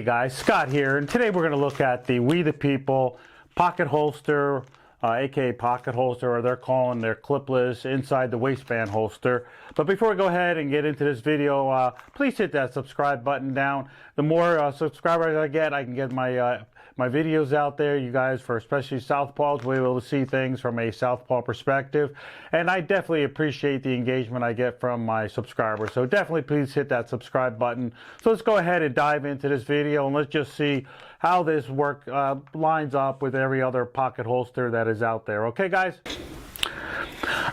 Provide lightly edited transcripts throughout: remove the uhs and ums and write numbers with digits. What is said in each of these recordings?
guys, Scott here, and today we're going to look at the We the People pocket holster, aka pocket holster, or they're calling their clipless inside the waistband holster. But before we go ahead and get into this video, please hit that subscribe button down. The more subscribers I can get my videos out there. You guys, for especially Southpaws, will be able to see things from a Southpaw perspective. And I definitely appreciate the engagement I get from my subscribers. So definitely please hit that subscribe button. So let's go ahead and dive into this video, and let's just see how this work lines up with every other pocket holster that is out there. Okay, guys?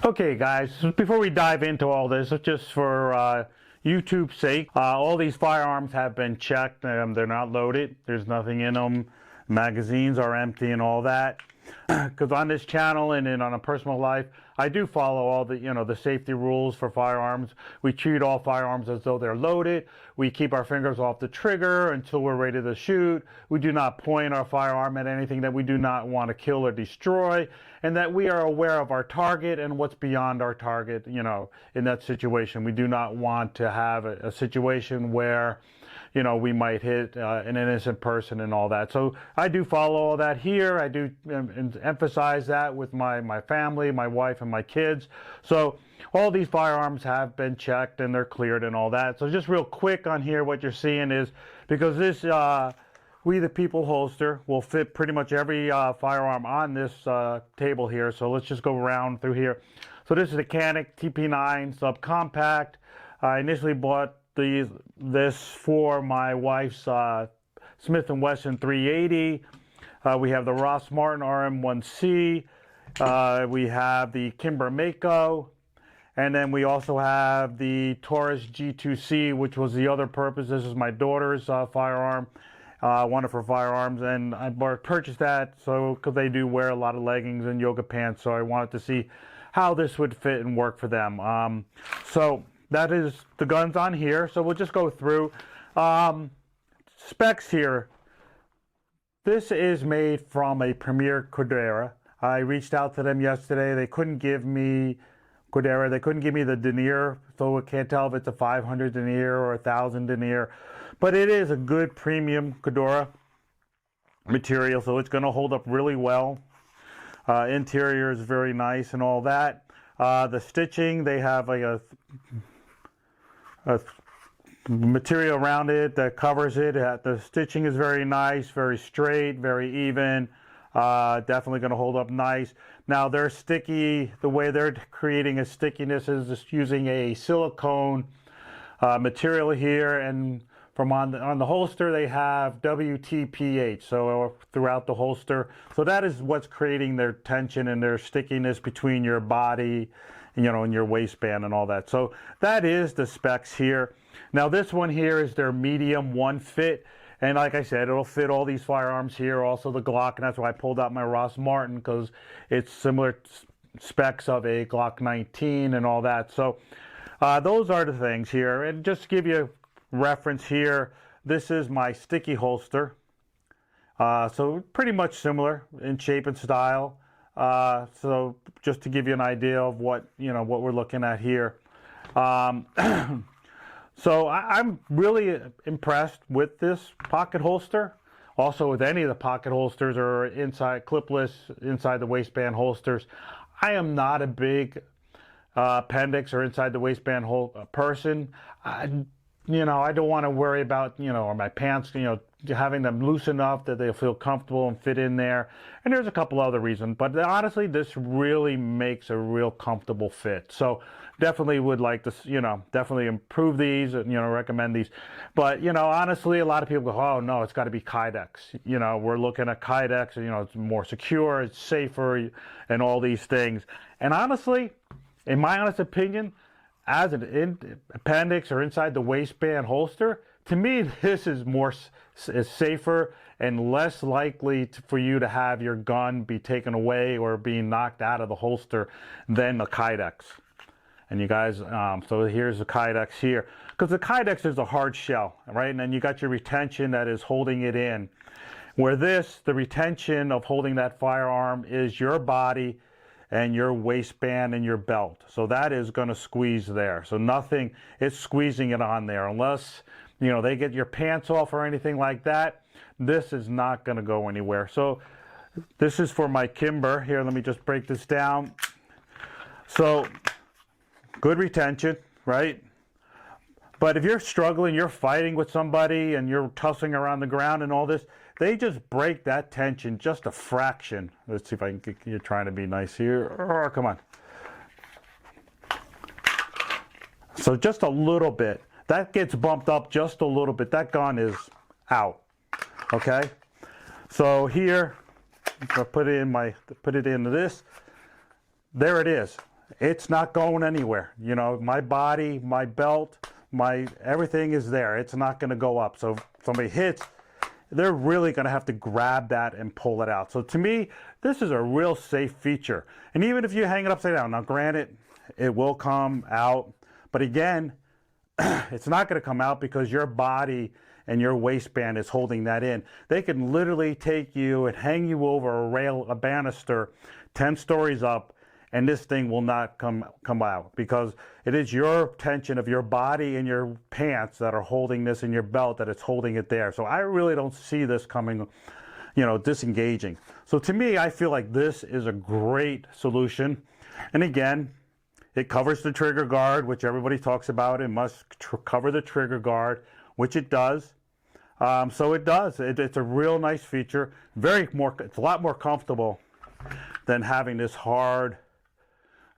Okay, guys, before we dive into all this, just for YouTube's sake, all these firearms have been checked. They're not loaded. There's nothing in them. Magazines are empty and all that. Because on this channel and on a personal life, I do follow all the, the safety rules for firearms. We treat all firearms as though they're loaded. We keep our fingers off the trigger until we're ready to shoot. We do not point our firearm at anything that we do not want to kill or destroy, and that we are aware of our target and what's beyond our target, in that situation. We do not want to have a situation where we might hit an innocent person and all that. So I do follow all that here. I do emphasize that with my family, my wife, and my kids. So all these firearms have been checked and they're cleared and all that. So just real quick on here, what you're seeing is, because this We the People holster will fit pretty much every firearm on this table here. So let's just go around through here. So this is the Canic TP9 subcompact. I initially bought this for my wife's Smith & Wesson 380. We have the Ross Martin RM1C. We have the Kimber Mako. And then we also have the Taurus G2C, which was the other purpose. This is my daughter's firearm, one of her firearms. And I purchased that because they do wear a lot of leggings and yoga pants. So I wanted to see how this would fit and work for them. So that is the guns on here. So we'll just go through specs here. This is made from a Premier Cordura. I reached out to them yesterday. They couldn't give me Cordura. They couldn't give me the denier, so I can't tell if it's a 500 denier or a 1,000 denier. But it is a good premium Cordura material, so it's going to hold up really well. Interior is very nice and all that. The stitching, they have like a material around it that covers it. The stitching is very nice, very straight, very even. Definitely going to hold up nice. Now they're sticky. The way they're creating a stickiness is just using a silicone material here, and from on the holster they have WTPH, so throughout the holster. So that is what's creating their tension and their stickiness between your body, and your waistband and all that. So that is the specs here. Now this one here is their medium one fit. And like I said, it'll fit all these firearms here, also the Glock, and that's why I pulled out my Ross Martin, because it's similar specs of a Glock 19 and all that. So those are the things here. And just to give you a reference here, this is my sticky holster. So pretty much similar in shape and style. So just to give you an idea of what we're looking at here. So I'm really impressed with this pocket holster. Also with any of the pocket holsters or clipless inside the waistband holsters. I am not a big appendix or inside the waistband person. I don't want to worry about, or my pants, having them loose enough that they'll feel comfortable and fit in there. And there's a couple other reasons, but honestly, this really makes a real comfortable fit. So definitely would like to, definitely improve these, recommend these. But, honestly, a lot of people go, oh no, it's got to be Kydex. We're looking at Kydex, it's more secure, it's safer, and all these things. And honestly, in my honest opinion, as an appendix or inside the waistband holster, to me, this is safer and less likely for you to have your gun be taken away or being knocked out of the holster than the Kydex. And you guys, so here's the Kydex here. Because the Kydex is a hard shell, right? And then you got your retention that is holding it in. Where the retention of holding that firearm is your body and your waistband and your belt. So that is going to squeeze there. So nothing is squeezing it on there unless you know, they get your pants off or anything like that, this is not going to go anywhere. So this is for my Kimber. Here, let me just break this down. So good retention, right? But if you're struggling, you're fighting with somebody and you're tussling around the ground and all this, they just break that tension just a fraction. Let's see if I can get, you're trying to be nice here. Oh, come on. So just a little bit. That gets bumped up just a little bit. That gun is out. Okay? So here, I put it into this. There it is. It's not going anywhere. You know, my body, my belt, everything is there. It's not going to go up. So if somebody hits, they're really going to have to grab that and pull it out. So to me, this is a real safe feature. And even if you hang it upside down, now granted, it will come out. But again, it's not going to come out because your body and your waistband is holding that in. They can literally take you and hang you over a rail, a banister, 10 stories up, and this thing will not come out because it is your tension of your body and your pants that are holding this in your belt, that it's holding it there. So I really don't see this coming, you know, disengaging. So to me, I feel like this is a great solution. And again, it covers the trigger guard, which everybody talks about. It must cover the trigger guard, which it does. So it does. It's a real nice feature. It's a lot more comfortable than having this hard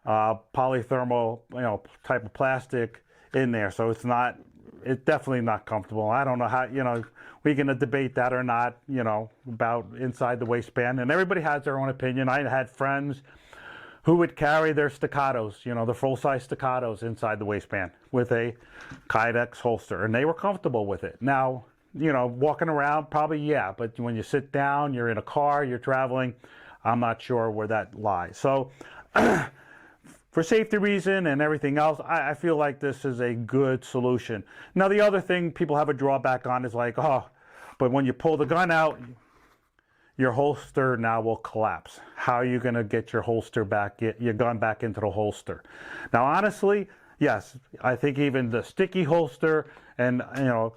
polythermal, you know, type of plastic in there. So it's definitely not comfortable. I don't know how, you know, we can debate that or not, you know, about inside the waistband. And everybody has their own opinion. I had friends who would carry their staccatos, you know, the full-size staccatos inside the waistband with a Kydex holster, and they were comfortable with it. Now, you know, walking around, probably, yeah, but when you sit down, you're in a car, you're traveling, I'm not sure where that lies. So, for safety reason and everything else, I feel like this is a good solution. Now, the other thing people have a drawback on is like, oh, but when you pull the gun out, your holster now will collapse. How are you going to get your holster back, your gun back into the holster? Now, honestly, yes, I think even the sticky holster, and you know,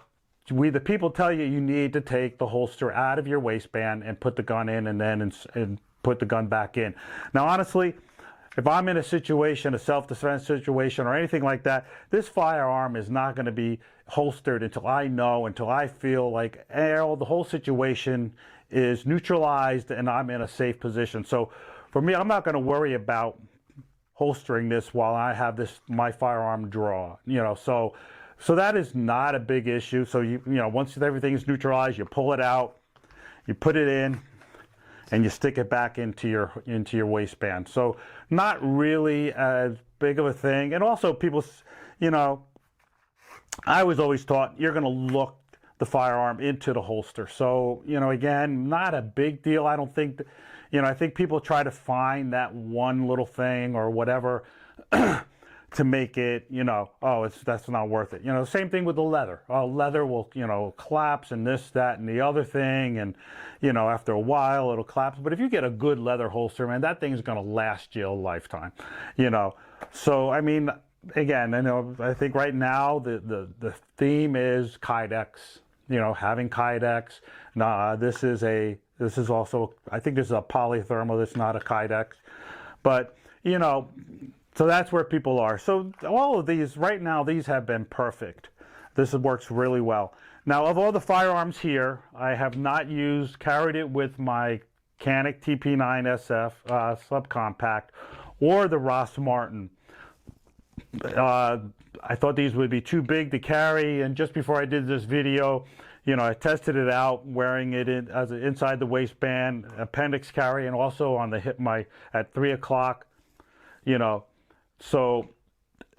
the people tell you need to take the holster out of your waistband and put the gun in, and then and put the gun back in. Now, honestly, if I'm in a situation, a self-defense situation or anything like that, this firearm is not going to be holstered until I feel like the whole situation is neutralized and I'm in a safe position. So for me, I'm not going to worry about holstering this while I have my firearm draw, you know, so that is not a big issue. So you know, once everything is neutralized, you pull it out, you put it in, and you stick it back into your waistband. So not really as big of a thing. And also people, you know, I was always taught you're going to look the firearm into the holster. So, you know, again, not a big deal. I don't think, you know, I think people try to find that one little thing or whatever to make it, you know, oh, that's not worth it. You know, same thing with the leather. Oh, leather will, you know, collapse and this, that, and the other thing. And, you know, after a while, it'll collapse. But if you get a good leather holster, man, that thing's going to last you a lifetime, you know. So, I mean, again, I know, I think right now the theme is Kydex, you know, having Kydex. This is also, I think this is a polythermal, this is not a Kydex. But, you know, so that's where people are. So all of these, right now, these have been perfect. This works really well. Now, of all the firearms here, I have not carried it with my Canik TP9 SF subcompact or the Ross Martin. I thought these would be too big to carry, and just before I did this video, you know, I tested it out wearing it as inside the waistband, appendix carry, and also on the hip at 3 o'clock, you know. So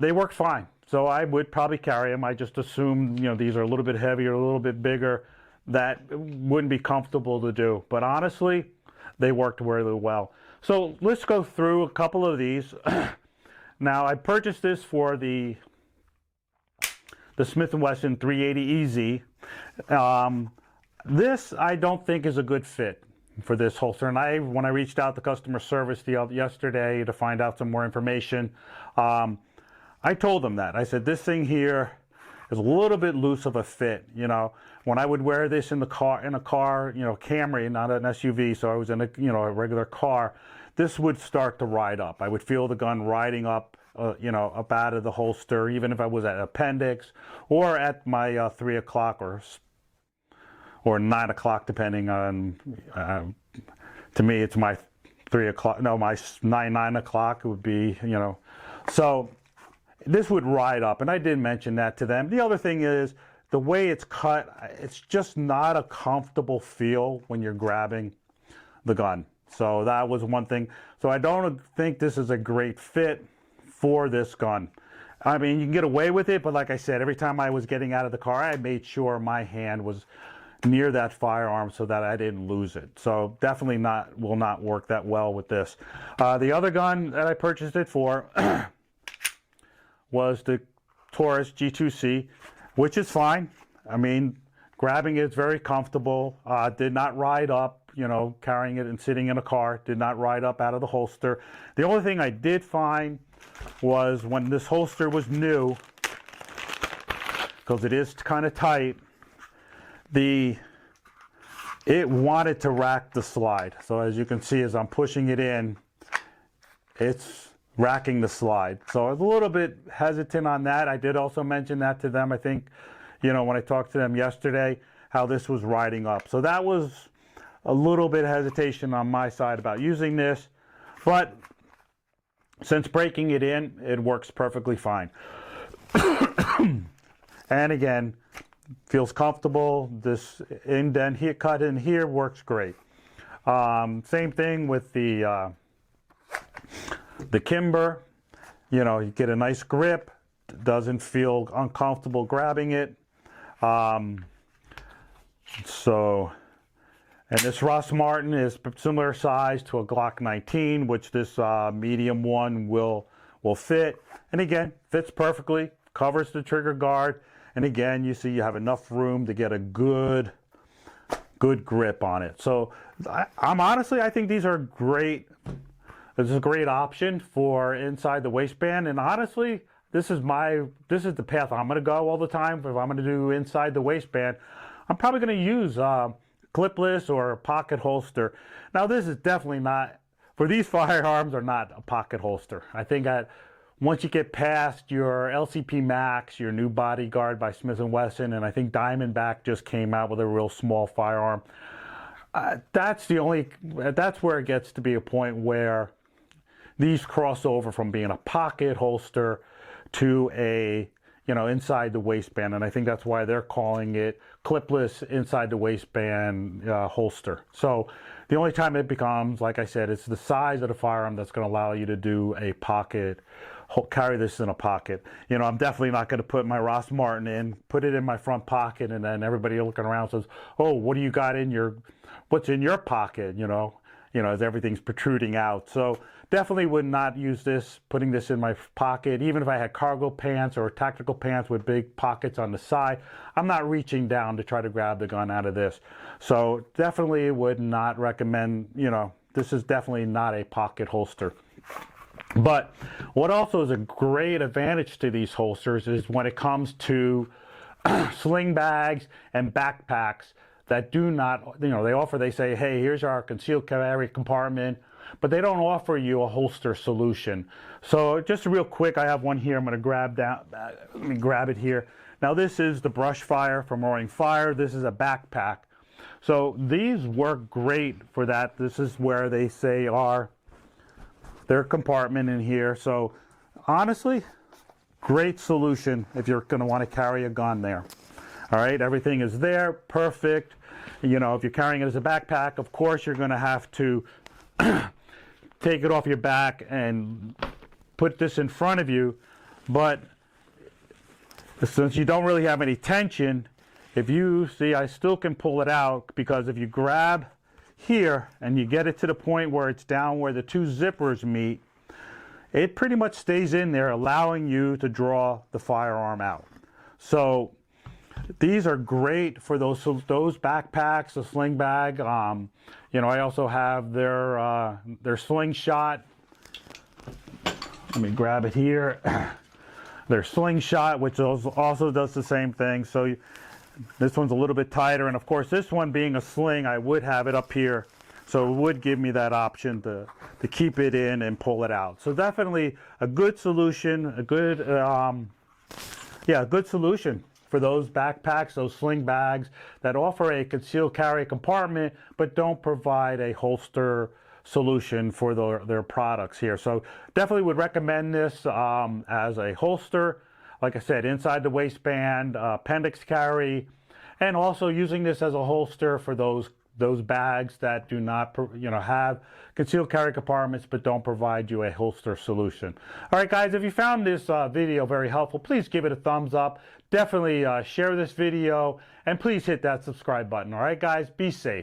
they work fine. So I would probably carry them. I just assumed, you know, these are a little bit heavier, a little bit bigger. That wouldn't be comfortable to do. But honestly, they worked really well. So let's go through a couple of these. Now, I purchased this for the Smith & Wesson 380 EZ. This, I don't think, is a good fit for this holster. And when I reached out to customer service yesterday to find out some more information, I told them that. I said, this thing here, is a little bit loose of a fit. You know, when I would wear this in a car, you know, Camry, not an SUV, so I was in a, you know, a regular car, this would start to ride up. I would feel the gun riding up, you know, up out of the holster, even if I was at appendix or at my 3 o'clock or 9 o'clock, depending on, to me, it's my 3 o'clock, no, my 9 o'clock would be, you know. So this would ride up, and I did mention that to them. The other thing is, the way it's cut, it's just not a comfortable feel when you're grabbing the gun. So that was one thing. So I don't think this is a great fit for this gun. I mean, you can get away with it, but like I said, every time I was getting out of the car, I made sure my hand was near that firearm so that I didn't lose it. So definitely will not work that well with this. The other gun that I purchased it for was the Taurus G2C, which is fine. I mean, grabbing it is very comfortable. Did not ride up, you know, carrying it and sitting in a car. Did not ride up out of the holster. The only thing I did find was when this holster was new, because it is kind of tight, it wanted to rack the slide. So as you can see, as I'm pushing it in, it's racking the slide. So I was a little bit hesitant on that. I did also mention that to them, I think, you know, when I talked to them yesterday, how this was riding up. So that was a little bit of hesitation on my side about using this, but since breaking it in, it works perfectly fine. And again, feels comfortable. This indent here, cut in here, works great. Same thing with the Kimber. You know, you get a nice grip. Doesn't feel uncomfortable grabbing it. And this Ross Martin is similar size to a Glock 19, which this medium one will fit. And again, fits perfectly, covers the trigger guard. And again, you see you have enough room to get a good grip on it. So I think these are great. This is a great option for inside the waistband. And honestly, this is the path I'm going to go all the time. If I'm going to do inside the waistband, I'm probably going to use clipless or a pocket holster. Now, this is definitely not, for these firearms, are not a pocket holster. I think once you get past your LCP Max, your new Bodyguard by Smith & Wesson, and I think Diamondback just came out with a real small firearm, that's where it gets to be a point where these cross over from being a pocket holster to a, you know, inside the waistband. And I think that's why they're calling it clipless inside the waistband holster. So the only time it becomes, like I said, it's the size of the firearm that's going to allow you to do a pocket, carry this in a pocket. You know, I'm definitely not going to put my Ross Martin in, put it in my front pocket, and then everybody looking around says, oh, what do you got in what's in your pocket, you know, as everything's protruding out. So definitely would not use this, putting this in my pocket. Even if I had cargo pants or tactical pants with big pockets on the side, I'm not reaching down to try to grab the gun out of this. So definitely would not recommend, you know, this is definitely not a pocket holster. But what also is a great advantage to these holsters is when it comes to sling bags and backpacks that do not, you know, they say, hey, here's our concealed carry compartment, but they don't offer you a holster solution. So just real quick, I have one here. I'm going to grab that. Let me grab it here. Now this is the Brush Fire from Roaring Fire. This is a backpack. So these work great for that. This is where they say their compartment in here. So honestly, great solution if you're going to want to carry a gun there. All right, everything is there, perfect. You know, if you're carrying it as a backpack, of course you're going to have to take it off your back and put this in front of you. But since you don't really have any tension, if you see, I still can pull it out, because if you grab here and you get it to the point where it's down where the two zippers meet, it pretty much stays in there, allowing you to draw the firearm out. So these are great for those backpacks, the sling bag. You know, I also have their slingshot. Let me grab it here. their slingshot, which also does the same thing. So this one's a little bit tighter, and of course this one being a sling, I would have it up here, so it would give me that option to keep it in and pull it out. So definitely a good solution, a good yeah, a good solution for those backpacks, those sling bags that offer a concealed carry compartment but don't provide a holster solution for their products here. So definitely would recommend this as a holster. Like I said, inside the waistband, appendix carry, and also using this as a holster for those bags that do not, have concealed carry compartments but don't provide you a holster solution. All right, guys, if you found this video very helpful, please give it a thumbs up. Definitely share this video, and please hit that subscribe button. All right, guys, be safe.